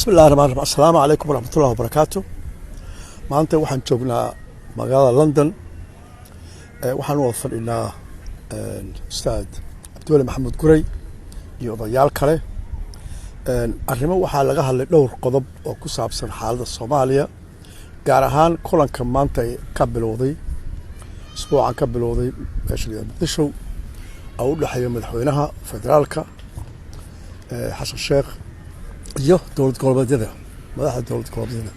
بسم الله الرحمن الرحيم. السلام عليكم ورحمة الله وبركاته. maanta waxaan joognaa magaalada London waxaan u fadhinaa ustaad Cabdiweli Maxamed Guray iyo odayaal kale arrimo waxaa laga hadlay dhowr qodob oo ku saabsan xaaladda Soomaaliya gaar ahaan kulanka maanta ka bilowday isbuucan ka bilowday meesha Muqdisho oo u dhaxeeya madaxweynaha federaalka Xasan Sheekh iyo dowlad goboleedyada madaxda dowlad goboleedyada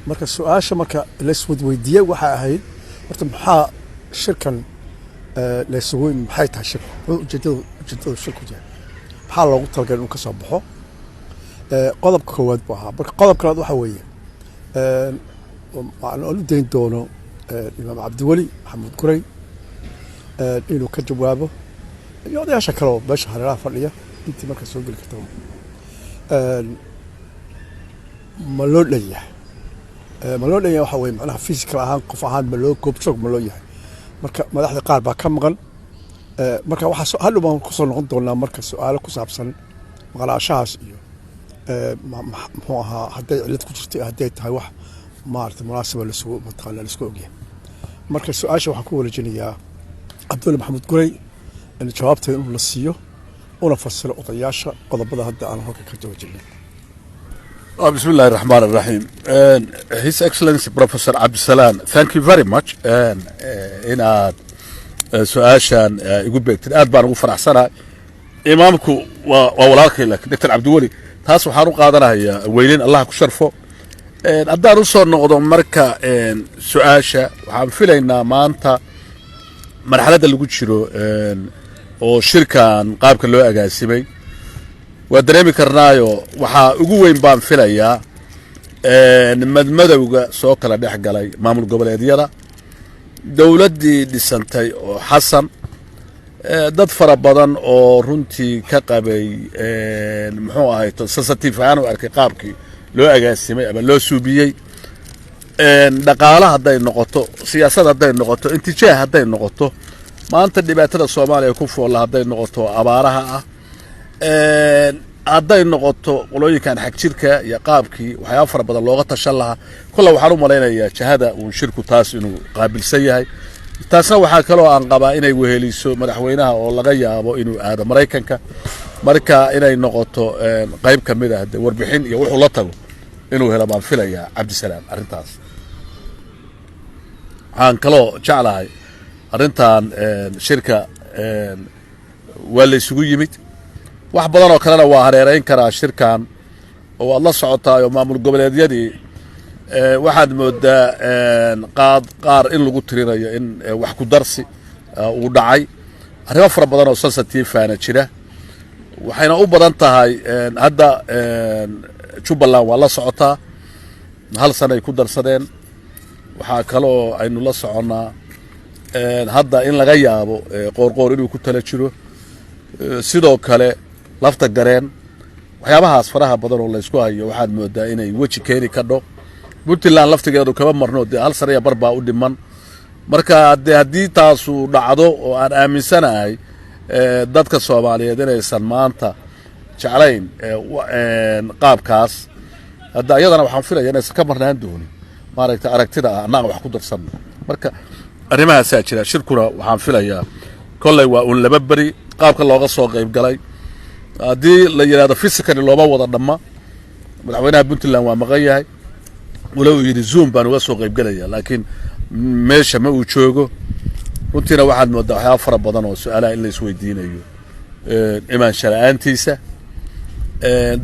marka su'aasha marka la isweydiiyay waxa ahayd horta maxaa shirkan la isugu maxay tahay shir ujeedada shirku yahay maxaa loogu talagalay inuu ka soo baxo qodobka koowaad buu ahaa marka qodobka labaad waxa weeye aan u dayn doono imaam Cabdiweli Maxamed Guray inuu ka jawaabo iyo odayaasha kale oo meesha hareeraha fadhiya intii marka soo gali karto ma loo leeyahay waxa weeye macnaha physical ahaan qof ahaan ma loo goobjoog ma loo yahay marka madaxda qaar baa ka maqan marka waxa hal baan ku soo noqon doonaa marka su'aalo ku saabsan maqnaashahaas iyo muxuu ahaa hadday cilad ku jirtay hadday tahay wax maarta munaasaba la soo mataqaana la isku ogyahay marka su'aasha waxaan ku wareejinayaa Cabdiweli Maxamed Guray in jawaabteeda inuu la siiyo una fasiro odayaasha qodobada hadda aan halka ka jawaabinay. بسم الله الرحمن الرحيم. His Excellency Professor Abdulsalam, thank you very much. In سؤاشان igu beegtay aad baan ugu faraxsanahay. Imaamku waa walaalkay laakiin Dr. Cabdiweli taas waxaan u qaadanayaa weynin Allah ku sharfo. Haddaan u soo noqdo marka su'aasha waxaan filaynaa maanta marxaladda lagu jiro oo shirkan qaabka loo agaasimay waa dareemi karnaayo waxaa ugu weyn baan filayaa madmadowga soo kala dhex galay maamul goboleedyada dowladdii dhisantay oo xasan dad fara badan oo runtii ka qabay muxuu ahay sensitive ahaan u arkay qaabkii loo agaasimay ama loo suubiyey dhaqaalaha hadday noqoto siyaasad hadday noqoto intijaah hadday noqoto maanta dhibaatada Soomaaliya ku foolla hadday noqoto abaaraha ah hadday noqoto qolooyinkan xag jirka iyo qaabkii waxyaabo fara badan looga tashan lahaa kula waxaan u malaynayaa jahada uu shirku taas inuu qaabilsan yahay taasna waxaa kaloo aan qabaa inay weheliso madaxweynaha oo laga yaabo inuu aado Mareykanka marka inay noqoto qayb ka mid ah warbixin iyo wuxuu la tago inuu helo baan filayaa Cabdisalaam arrintaas waxaan kaloo jeclahay arrintan shirka waa la isugu yimid wax badan oo kalena waa hareerayn karaa shirkan oo aad la socotaay maamul goboleedyadii waxaad moodaa qaar in lagu tirinayo in wax ku darsi uu dhacay arrimo fara badan oo sensitive aana jira waxayna u badan tahay hadda Jubbaland waa la socotaa hal sano ay ku darsadeen waxaa kaloo aynu la soconaa hadda in laga yaabo qoorqoor inuu ku tala jiro sidoo kale lafta gareen waxyaabahaas faraha badan oo la isku hayo waxaad moodaa inay weji keeni ka dho Puntland laftigeedu kaba marno hal sariya barbaa u dhiman marka haddii taasu dhacdo oo aan aaminsanahay dadka Soomaaliyeed inaysan maanta jeclayn qaabkaas hadda iyadana waxaan filayaa inaysan ka marnaan doonin maaragtay aragtida annaga wax ku darsan marka arrimahaas jira shirkuna waxaan filayaa kollay waa un laba bari qaabka looga soo qayb galay haddii la yiraahdo physically looma wada dhamma madaxweynaha Puntland waa maqan yahay walow yiri Zoom baan uga soo qayb galaya laakiin meesha ma uu joogo runtiina waxaad moodaa waxyaabo fara badan oo su'aalaha in la isweydiinayo imaan sharciyaantiisa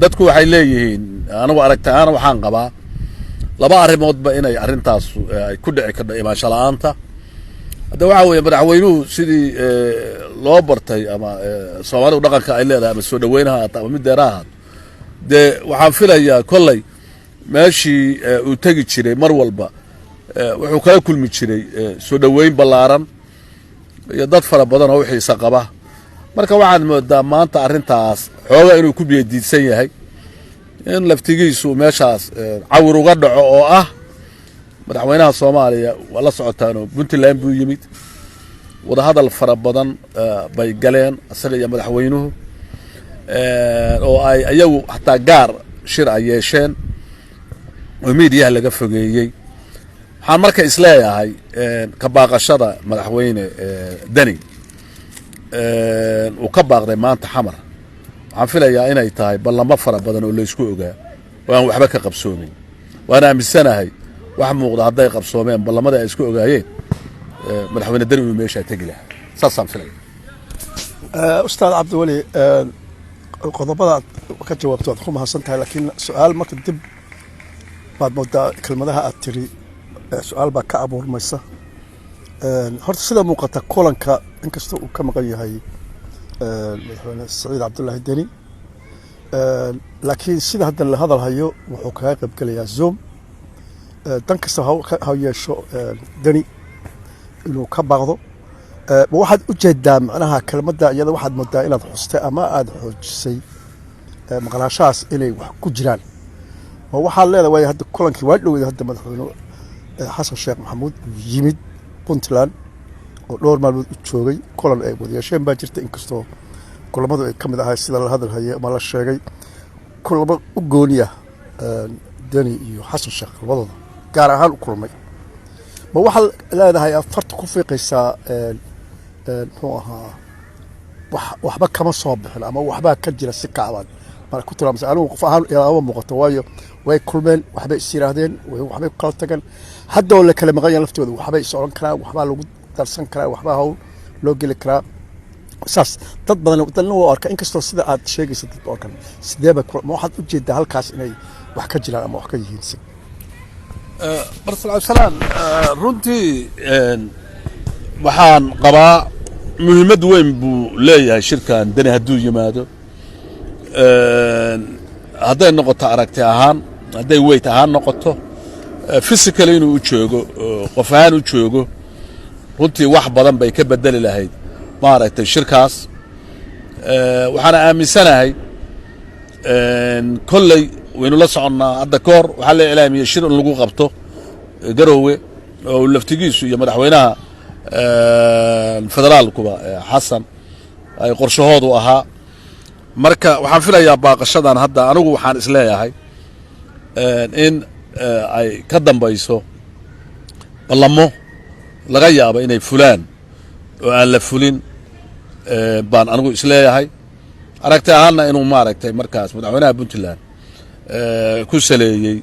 dadku waxay leeyihiin anigu aragtaan waxaan qabaa laba arrimoodba inay arrintaas ay ku dhici karto imaan sharciyaanta hadda waxa weeye madaxweynuhu sidii loo bartay ama Soomaalidu dhaqanka ay leedahay ama soo dhaweynaha ama mid dheeraha waxaan filayaa kollay meeshii uu tagi jiray mar walba wuxuu kala kulmi jiray soo dhaweyn ballaaran iyo dad fara badan oo wixiisa qaba marka waxaad moodaa maanta arrintaas xooga inuu ku biyadiisan yahay in laftigiisu meeshaas cawir uga dhaco oo ah madaxweynaha Soomaaliya wala socotaano Puntland buu yimid wada hadal fara badan bay galeen asaga iyo madaxweynuhu oo ay ayagu hatta gaar shir ay yeesheen oo miidiyaha laga fogeeyey waxaan marka isleeyahay ka baaqashada madaxweyne deni uu ka baaqday maanta xamar waxaan filayaa inay tahay ballamo fara badan oo laysku ogaa oo aan waxba ka qabsoomin waan aaminsanahay wax muuqda hadday qabsoomeen ballamada ay isku ogaayeen madaxweyne deni uu meeshaa tegi lahaa saasaan filaya ustaad cabdiweli qodobada aad ka jawaabto waad ku mahadsan tahay laakiin su-aal marka dib baad moodaa kelmadaha aad tiri su-aal baa ka abuurmaysa horta sida muuqata kulanka inkastoo uu ka maqan yahay madaxweyne saciid cabdullaahi deni laakiin sida haddan la hadal hayo wuxuu kaga qayb gelayaa zoom dan kasta ha yeesho deni inuu ka baaqdo ma waxaad u jeedaa macnaha kelmadda iyada waxaad moodaa inaad xustay ama aada xoojisay maqnaashahaas inay wax ku jiraan ma waxaad leedahay waayo hadda kulankii waa dhoweyda hadda madaxweyne xasan sheekh maxamuud uu yimid puntland oo dhowr maalmood u joogay kulan ay wadayeesheen baa jirta inkastoo kulamadu ay ka mid ahay sida la hadal hayay ama la sheegay kulamo u gooniya deni iyo xasan sheekh labadooda gaar ahaan u kulmay ma waxaad leedahay afarta ku fiiqaysaa muxuu ahaa waxba kama soo bixin ama waxbaa ka jira si kacbaan mara ku tilmaamsa anigu qof ahaan ilaama muuqato waayo way kulmeen waxbay is yiraahdeen waxbay ku kala tageen hadda oo la kala maqan yahay laftooda waxbay is oran karaan waxbaa lagu darsan karaa waxbaa hawl loo geli karaa saas dad badan dadna waa arka inkastoo sida aad sheegaysa dad oo kan sideeba ma waxaad u jeedaa halkaas inay wax ka jiraan ama wax ka yihiin si barsal cabdisalaan runtii waxaan qabaa muhiimad weyn buu leeyahay shirkan deni hadduu yimaado hadday noqoto aragti ahaan hadday weyt ahaan noqoto physically inuu u joogo qof ahaan u joogo runtii wax badan bay ka bedeli lahayd maaragtay shirkaas waxaana aaminsanahay kolley waynu la soconnaa hadda ka hor waxaa la ilaamiyey shir in lagu qabto garoowe oo laftigiisu iyo madaxweynaha federaalkuba xasan ay qorshahoodu ahaa marka waxaan filayaa baaqashadan hadda anigu waxaan isleeyahay in ay ka dambayso ballamo laga yaabo inay fulaan oo aan la fulin baan anigu isleeyahay aragti ahaanna inuu maaragtay markaas madaxweynaha puntland ku saleeyey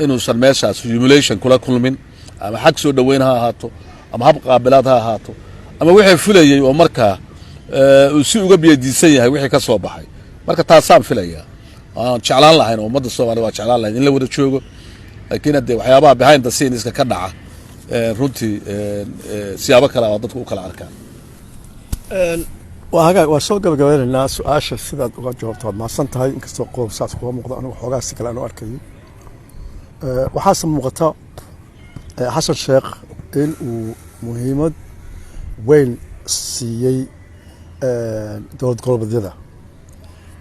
inuusan meeshaas humulation kula kulmin ama xag soo dhoweyn ha ahaato ama hab qaabilaad ha ahaato ama wixii fulayey oo markaa uu si uga biyadiisan yahay wixii ka soo baxay marka taasaan filayaa waan jeclaan lahayn oo ummadda Soomaaliya waa jeclaan lahayn in la wada joogo laakiin hadee waxyaabaha behind the scenes ka dhaca runtii siyaabo kale oo dadku u kala arkaan waa soo gabagabeynaa su-aasha sidaad uga jawaabto waad mahadsan tahay inkastoo qodob saas kuga muuqdo anigu xoogaa si kale aan u arkayay waxaase muuqata xasan sheekh in uu muhiimad weyn siiyey dowlad goboleedyada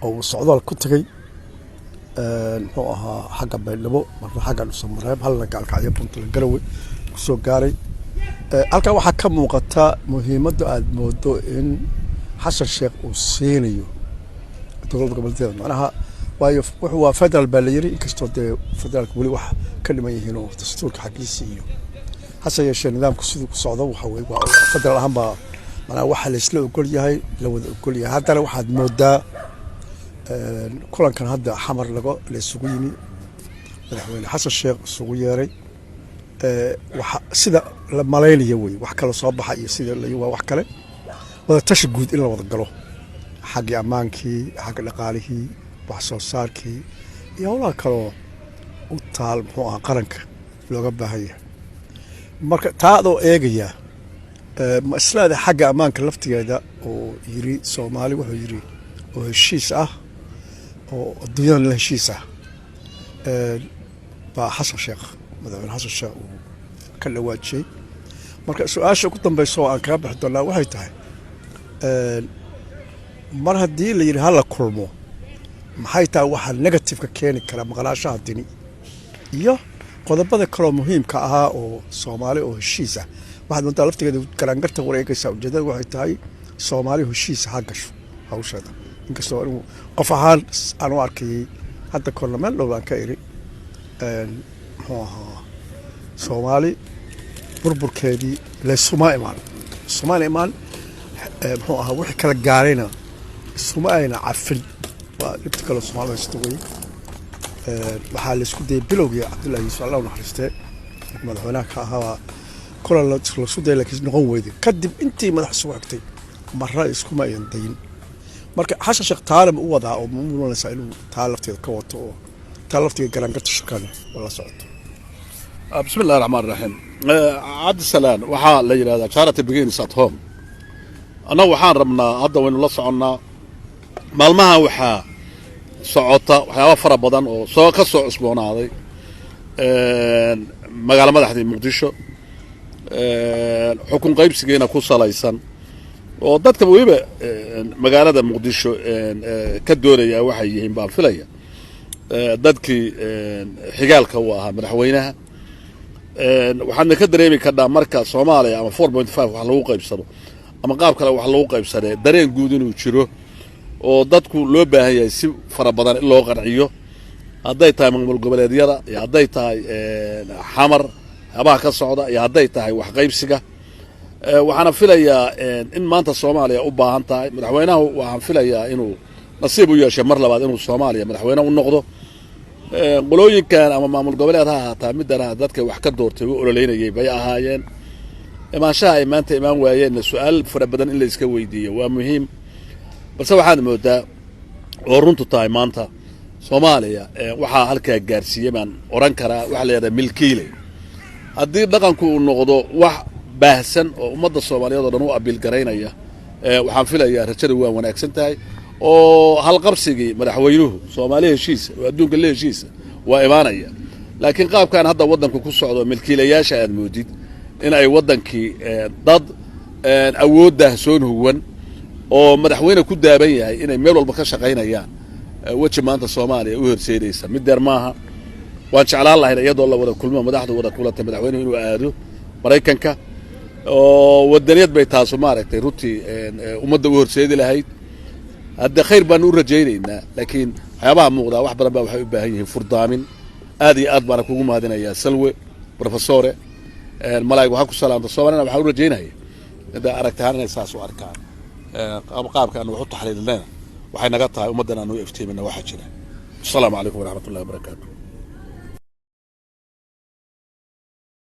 oo uu socdaal ku tagay muxuu ahaa xagga baydhabo marna xagga dhuusamareeb halna gaalkacyo puntland garowe kusoo gaaray halkaa waxaa ka muuqata muhiimadda aad moodo in xasan sheekh uu siinayo dowlad goboleedyada macnaha waayo wuxuu waa federal baa la yiri inkastoo dee federaalka weli wax ka dhiman yihiin oo dastuurka xaggiisa iyo hase yeeshee nidaamku siduu ku socdo waxa weye waa federal ahaan baa macnaha waxa la isla ogol yahay la wada ogol yahay haddana waxaad moodaa kulankan hadda xamar la isugu yimi madaxweyne xasan sheekh isugu yeeray waxa sida la malaynayo wey wax kala soo baxa iyo sida la waa wax kale wada tashi guud in la wada galo xagga ammaankii xagga dhaqaalihii wax soo saarkii iyo howlaha kaloo u taal muxuu ahaa qaranka looga baahan yahay marka taa adoo eegaya ma islaada xagga ammaanka laftigeeda oo yiri Soomaali wuxuu yiri oo heshiis ah oo adduunyada la heshiis ah baa xasan sheekh madaxweyne xasan sheekh uu ka dhawaajiyay marka su-aasha ugu dambaysa oo aan kaga bixi doonaa waxay tahay mar haddii la yidhi hala kulmo maxay tahay waxaa negative-ka keeni kara maqnaashaha dini iyo qodobada kaloo muhiimka ahaa oo Soomaali oo heshiis ah waxaad moodaa laftigeeda garaangarta wareegaysa ujeedada waxay tahay Soomaali heshiis ha gasho hawsheeda inkastoo qof ahaan aan u arkayay hadda korna meel dhow baan ka iri muxuu ahaa soomaali burburkeedii laysuma imaan muxuu ahaa wixii kala gaarayna isuma ayna cafin waa dhibta kale Soomaali haysto wey waxaa la isku dayay bilowgii Cabdullaahi Yuusuf Allah u naxariistee madaxweynaha ka ahaa kula la isku dayay laakiin noqon weyday kadib intii madax soo xigtay marra iskuma ayan dayin marka xasha sheekh taalib u wadaa oo muumulonaysa inuu taalafteeda ka wato oo taalafteeda garan garta shirkana wala socoto بسم الله الرحمن الرحيم عبد السلام waxaa la yiraahdaa charity begins at home ana waxaan rabnaa hadda waynu la soconaa maalmaha waxaa socota waxyaabo fara badan oo soo ka soo cusboonaaday magaalo madaxda Muqdisho xukun qaybsigeena ku salaysan oo dadka waliba magaalada Muqdisho ka doonaya waxay yihiin baan filaya dadkii xigaalka u ahaa madaxweynaha waxaan ka dareemi karnaa marka Soomaaliya ama 4.5 wax lagu qaybsado ama qaab kale wax lagu qaybsaday dareen guud inuu jiro oo dadku loo baahan yahay si fara badan in loo qanciyo hadday tahay maamul goboleedyada iyo hadday tahay xamar habaha ka socda iyo hadday tahay wax qaybsiga waxaan filayaa in maanta Soomaaliya u baahan tahay madaxweynaha waxaan filayaa inuu nasiib u yeesho mar labaad inuu Soomaaliya madaxweyne u noqdo qolooyinkan ama maamul goboleedha haataa midana dadka wax ka doortay oo ololeynayay bay ahaayeen imaanshaha ay maanta imaan waayeen su'aal fara badan in la iska weydiiyo waa muhiim balse waxaan moodaa oo runtu tahay maanta Soomaaliya waxa halka gaarsiiyay baan oran karaa wax leeyahay milkiile haddii dhaqanku uu noqdo wax baahsan oo ummadda Soomaaliyeed oo dhan u abil gareynaya waxaan filayaa rajada waa wanaagsan tahay oo hal qabsigii madaxweynuhu Soomaaliya heshiis oo adduunka la heshiis waa imaanaya laakiin qaabkan hadda wadanku ku socdo milkiilayaasha aad moodid in ay wadankii dad awoodda soo huwan oo madaxweyne ku daaban yahay inay meel walba ka shaqeynayaan waji maanta Soomaaliya u horseedaysa mid deer maaha waan jeclaan lahayn iyadoo la wada kulmo madaxdu wada kulanta madaxweynuhu inuu aado Mareykanka oo wadaniyad bay taaso maaragtay runtii ummadda u horseedi lahayd hadda khayr baan u rajaynaynaa laakiin waxyaabaha muuqda wax badan baa waxay u baahan yihiin furdaamin aad iyo aad baan kugu mahadinayaa Salwe professore malaa'ig waxa ku salaamta Soomaaliya waxa u rajaynayaa inta aragtaan inay saas u arkaan qaabkan wax u taxliilinayna waxay naga tahay ummadana aanu iftiimina waxa jira. Assalaamu alaykum wa rahmatullahi wa barakatuh.